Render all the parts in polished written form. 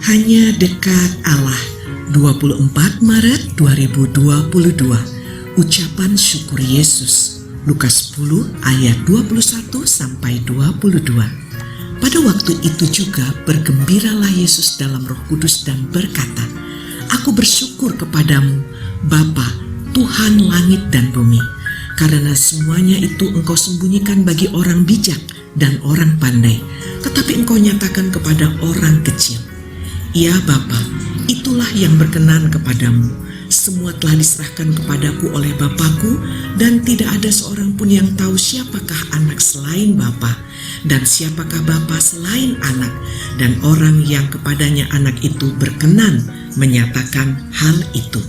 Hanya dekat Allah. 24 Maret 2022. Ucapan syukur Yesus. Lukas 10 ayat 21 sampai 22. Pada waktu itu juga bergembiralah Yesus dalam Roh Kudus dan berkata, "Aku bersyukur kepadamu, Bapa, Tuhan langit dan bumi, karena semuanya itu Engkau sembunyikan bagi orang bijak dan orang pandai, tetapi Engkau nyatakan kepada orang kecil. Ya Bapa, itulah yang berkenan kepadamu. Semua telah diserahkan kepadaku oleh Bapakku, dan tidak ada seorang pun yang tahu siapakah anak selain Bapa, dan siapakah Bapa selain anak, dan orang yang kepadanya anak itu berkenan menyatakan hal itu."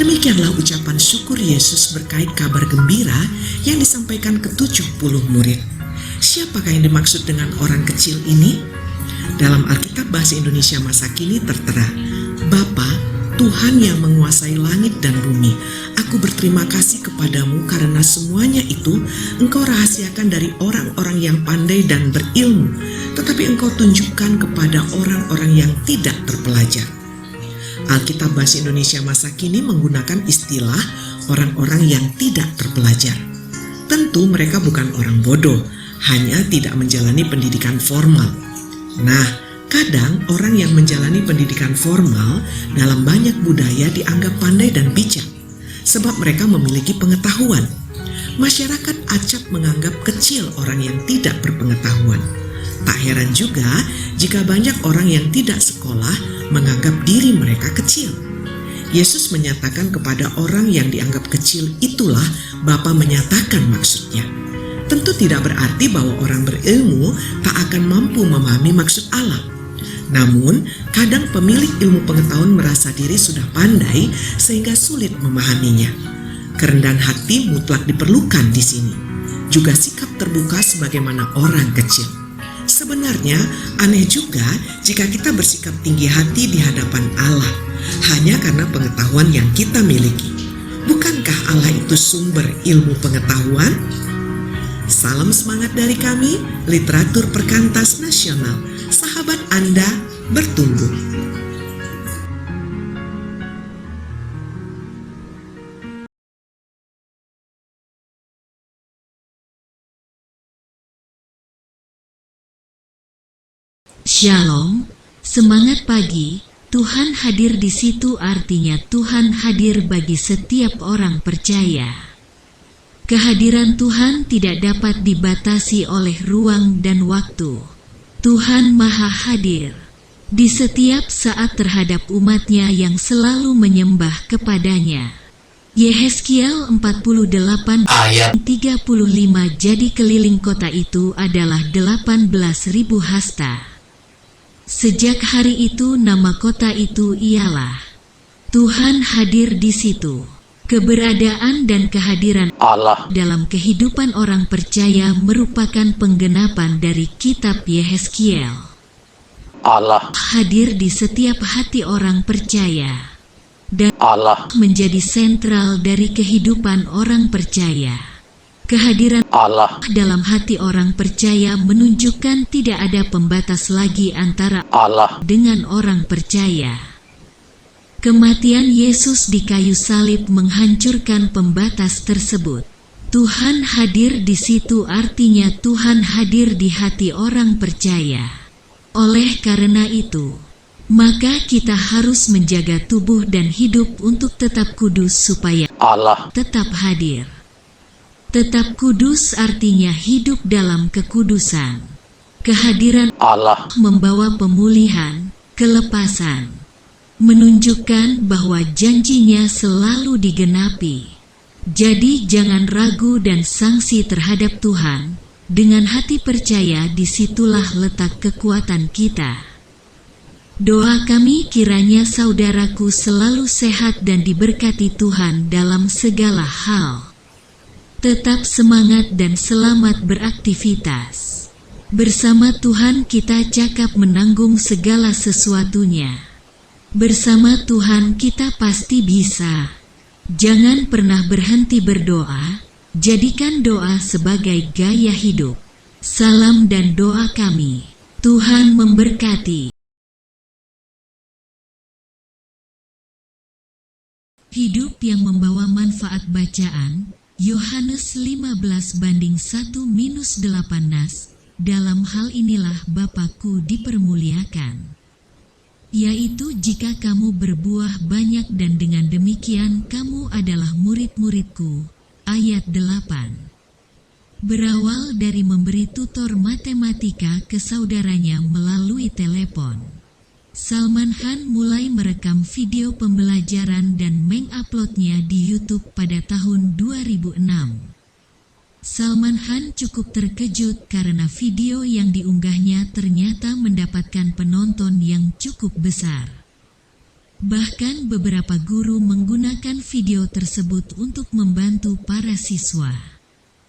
Demikianlah ucapan syukur Yesus berkait kabar gembira yang disampaikan ke-70 murid. Siapakah yang dimaksud dengan orang kecil ini? Dalam Alkitab Bahasa Indonesia masa kini tertera, "Bapa, Tuhan yang menguasai langit dan bumi, aku berterima kasih kepadamu karena semuanya itu Engkau rahasiakan dari orang-orang yang pandai dan berilmu, tetapi Engkau tunjukkan kepada orang-orang yang tidak terpelajar." Alkitab Bahasa Indonesia masa kini menggunakan istilah orang-orang yang tidak terpelajar. Tentu mereka bukan orang bodoh, hanya tidak menjalani pendidikan formal. Nah, kadang orang yang menjalani pendidikan formal dalam banyak budaya dianggap pandai dan bijak, sebab mereka memiliki pengetahuan. Masyarakat acap menganggap kecil orang yang tidak berpengetahuan. Tak heran juga jika banyak orang yang tidak sekolah menganggap diri mereka kecil. Yesus menyatakan kepada orang yang dianggap kecil, itulah Bapa menyatakan maksudnya. Tentu tidak berarti bahwa orang berilmu tak akan mampu memahami maksud Allah. Namun, kadang pemilik ilmu pengetahuan merasa diri sudah pandai sehingga sulit memahaminya. Kerendahan hati mutlak diperlukan di sini. Juga sikap terbuka sebagaimana orang kecil. Sebenarnya aneh juga jika kita bersikap tinggi hati di hadapan Allah hanya karena pengetahuan yang kita miliki. Bukankah Allah itu sumber ilmu pengetahuan? Salam semangat dari kami, Literatur Perkantas Nasional. Sahabat Anda bertumbuh. Shalom, semangat pagi. Tuhan hadir di situ artinya Tuhan hadir bagi setiap orang percaya. Kehadiran Tuhan tidak dapat dibatasi oleh ruang dan waktu. Tuhan Maha Hadir di setiap saat terhadap umatnya yang selalu menyembah kepadanya. Yehezkiel 48 ayat 35. Jadi keliling kota itu adalah 18.000 hasta. Sejak hari itu nama kota itu ialah Tuhan hadir di situ. Keberadaan dan kehadiran Allah dalam kehidupan orang percaya merupakan penggenapan dari kitab Yehezkiel. Allah hadir di setiap hati orang percaya, dan Allah menjadi sentral dari kehidupan orang percaya. Kehadiran Allah dalam hati orang percaya menunjukkan tidak ada pembatas lagi antara Allah dengan orang percaya. Kematian Yesus di kayu salib menghancurkan pembatas tersebut. Tuhan hadir di situ artinya Tuhan hadir di hati orang percaya. Oleh karena itu, maka kita harus menjaga tubuh dan hidup untuk tetap kudus supaya Allah tetap hadir. Tetap kudus artinya hidup dalam kekudusan. Kehadiran Allah membawa pemulihan, kelepasan, menunjukkan bahwa janjinya selalu digenapi. Jadi jangan ragu dan sangsi terhadap Tuhan. Dengan hati percaya disitulah letak kekuatan kita. Doa kami kiranya saudaraku selalu sehat dan diberkati Tuhan dalam segala hal. Tetap semangat dan selamat beraktivitas. Bersama Tuhan kita cakap menanggung segala sesuatunya. Bersama Tuhan kita pasti bisa. Jangan pernah berhenti berdoa, jadikan doa sebagai gaya hidup. Salam dan doa kami. Tuhan memberkati. Hidup yang membawa manfaat bacaan, Yohanes 15:1-8 nas, dalam hal inilah Bapa-Ku dipermuliakan. Yaitu jika kamu berbuah banyak dan dengan demikian kamu adalah murid-murid-Ku. Ayat 8. Berawal dari memberi tutor matematika ke saudaranya melalui telepon, Salman Khan mulai merekam video pembelajaran dan menguploadnya di YouTube pada tahun 2006. Salman Khan cukup terkejut karena video yang diunggahnya ternyata mendapatkan penonton yang cukup besar. Bahkan beberapa guru menggunakan video tersebut untuk membantu para siswa.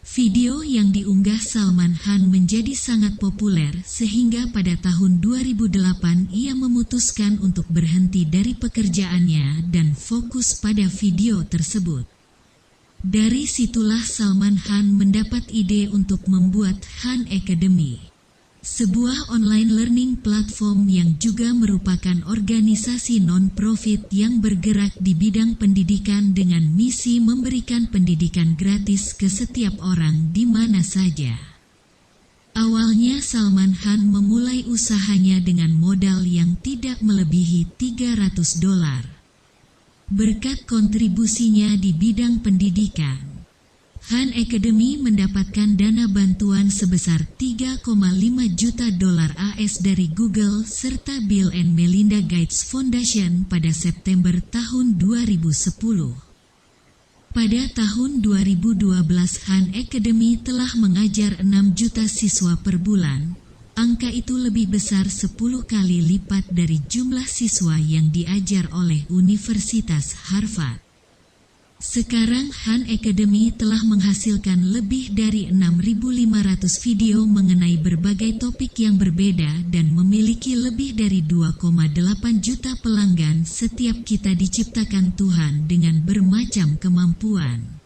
Video yang diunggah Salman Khan menjadi sangat populer sehingga pada tahun 2008 ia memutuskan untuk berhenti dari pekerjaannya dan fokus pada video tersebut. Dari situlah Salman Khan mendapat ide untuk membuat Khan Academy, sebuah online learning platform yang juga merupakan organisasi non-profit yang bergerak di bidang pendidikan dengan misi memberikan pendidikan gratis ke setiap orang di mana saja. Awalnya Salman Khan memulai usahanya dengan modal yang tidak melebihi $300. Berkat kontribusinya di bidang pendidikan, Khan Academy mendapatkan dana bantuan sebesar $3,5 juta AS dari Google serta Bill and Melinda Gates Foundation pada September tahun 2010. Pada tahun 2012 Khan Academy telah mengajar 6 juta siswa per bulan. Angka itu lebih besar 10 kali lipat dari jumlah siswa yang diajar oleh Universitas Harvard. Sekarang Khan Academy telah menghasilkan lebih dari 6.500 video mengenai berbagai topik yang berbeda dan memiliki lebih dari 2,8 juta pelanggan. Setiap kita diciptakan Tuhan dengan bermacam kemampuan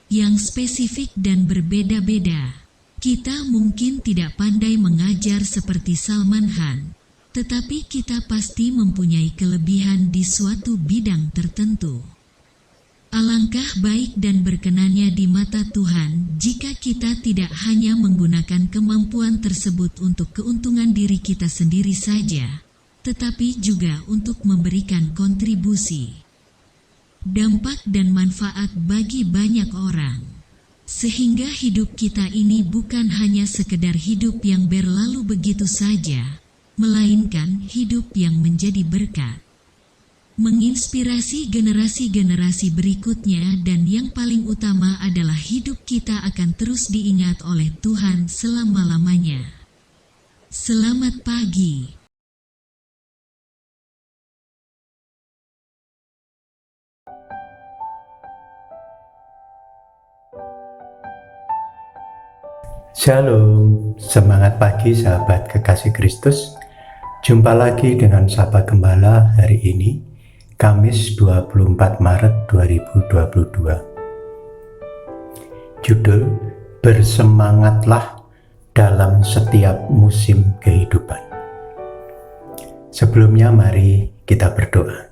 yang spesifik dan berbeda-beda. Kita mungkin tidak pandai mengajar seperti Salman Khan, tetapi kita pasti mempunyai kelebihan di suatu bidang tertentu. Alangkah baik dan berkenannya di mata Tuhan jika kita tidak hanya menggunakan kemampuan tersebut untuk keuntungan diri kita sendiri saja, tetapi juga untuk memberikan kontribusi, dampak dan manfaat bagi banyak orang. Sehingga hidup kita ini bukan hanya sekedar hidup yang berlalu begitu saja, melainkan hidup yang menjadi berkat, menginspirasi generasi-generasi berikutnya, dan yang paling utama adalah hidup kita akan terus diingat oleh Tuhan selama-lamanya. Selamat pagi. Shalom, semangat pagi sahabat kekasih Kristus. Jumpa lagi dengan Sapa Gembala hari ini, Kamis 24 Maret 2022. Judul, Bersemangatlah dalam setiap musim kehidupan. Sebelumnya mari kita berdoa.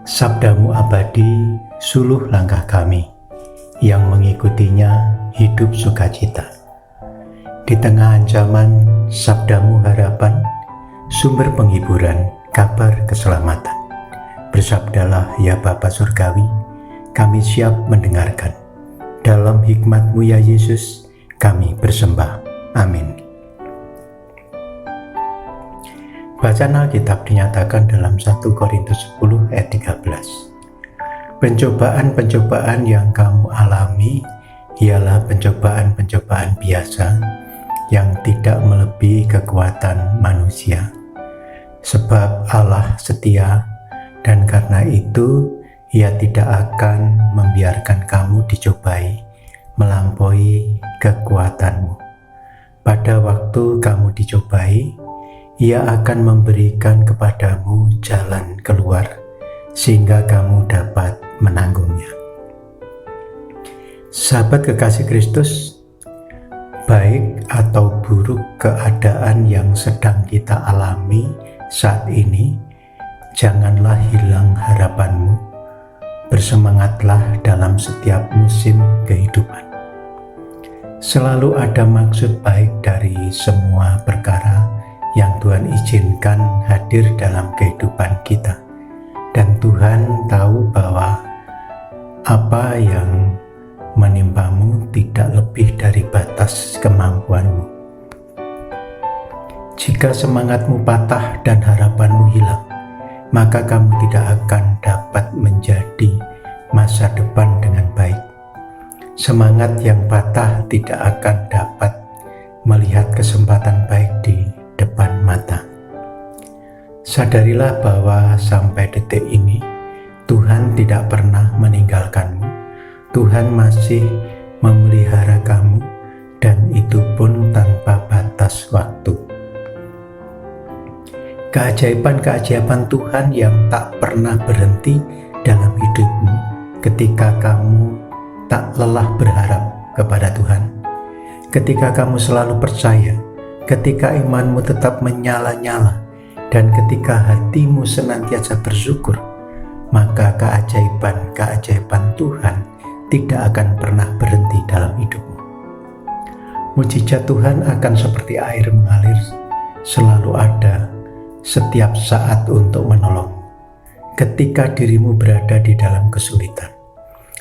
Sabdamu abadi, suluh langkah kami, yang mengikutinya hidup sukacita. Di tengah ancaman, sabdamu harapan, sumber penghiburan, kabar keselamatan. Bersabdalah ya Bapa Surgawi, kami siap mendengarkan. Dalam hikmat-Mu ya Yesus, kami bersembah. Amin. Bacaan Alkitab dinyatakan dalam 1 Korintus 10 ayat 13. Pencobaan-pencobaan yang kamu alami ialah pencobaan-pencobaan biasa yang tidak melebihi kekuatan manusia. Sebab Allah setia, dan karena itu Ia tidak akan membiarkan kamu dicobai melampaui kekuatanmu. Pada waktu kamu dicobai, Ia akan memberikan kepadamu jalan keluar, sehingga kamu dapat menanggungnya. Sahabat kekasih Kristus, baik atau buruk keadaan yang sedang kita alami saat ini, janganlah hilang harapanmu bersemangatlah dalam setiap musim kehidupan. Selalu ada maksud baik dari semua perkara yang Tuhan izinkan hadir dalam kehidupan kita. Dan Tuhan tahu bahwa apa yang menimpamu tidak lebih dari batas kemampuanmu. Jika semangatmu patah dan harapanmu hilang, maka kamu tidak akan dapat menjadi masa depan dengan baik. Semangat yang patah tidak akan dapat melihat kesempatan baik di depan mata. Sadarilah bahwa sampai detik ini Tuhan tidak pernah meninggalkanmu. Tuhan masih memelihara kamu, dan itu pun tanpa batas waktu. Keajaiban-keajaiban Tuhan yang tak pernah berhenti dalam hidupmu ketika kamu tak lelah berharap kepada Tuhan, ketika kamu selalu percaya, ketika imanmu tetap menyala-nyala, dan ketika hatimu senantiasa bersyukur, maka keajaiban-keajaiban Tuhan tidak akan pernah berhenti dalam hidupmu. Mujizat Tuhan akan seperti air mengalir, selalu ada setiap saat untuk menolongmu ketika dirimu berada di dalam kesulitan,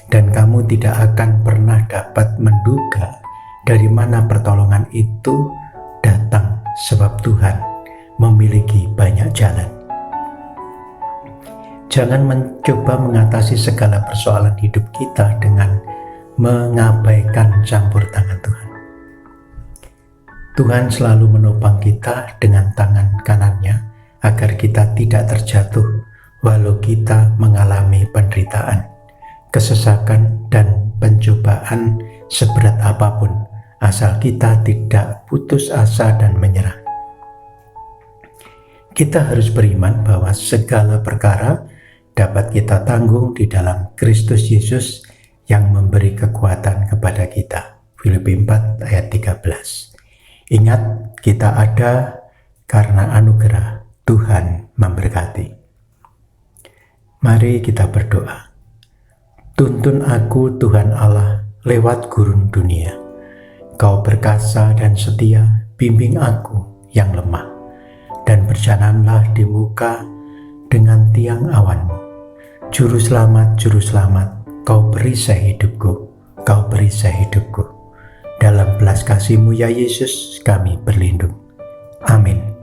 dan kamu tidak akan pernah dapat menduga dari mana pertolongan itu datang, sebab Tuhan memiliki banyak jalan. Jangan mencoba mengatasi segala persoalan hidup kita dengan mengabaikan campur tangan Tuhan. Tuhan selalu menopang kita dengan tangan kanannya agar kita tidak terjatuh walau kita mengalami penderitaan, kesesakan, dan pencobaan seberat apapun, asal kita tidak putus asa dan menyerah. Kita harus beriman bahwa segala perkara dapat kita tanggung di dalam Kristus Yesus yang memberi kekuatan kepada kita. Filipi 4 ayat 13. Ingat, kita ada karena anugerah Tuhan memberkati. Mari kita berdoa. Tuntun aku Tuhan Allah lewat gurun dunia. Kau perkasa dan setia, bimbing aku yang lemah, dan berjalanlah di muka dengan tiang awanmu. Juru selamat, kau perisai hidupku, kau perisai hidupku. Dalam belas kasih-Mu ya Yesus, kami berlindung. Amin.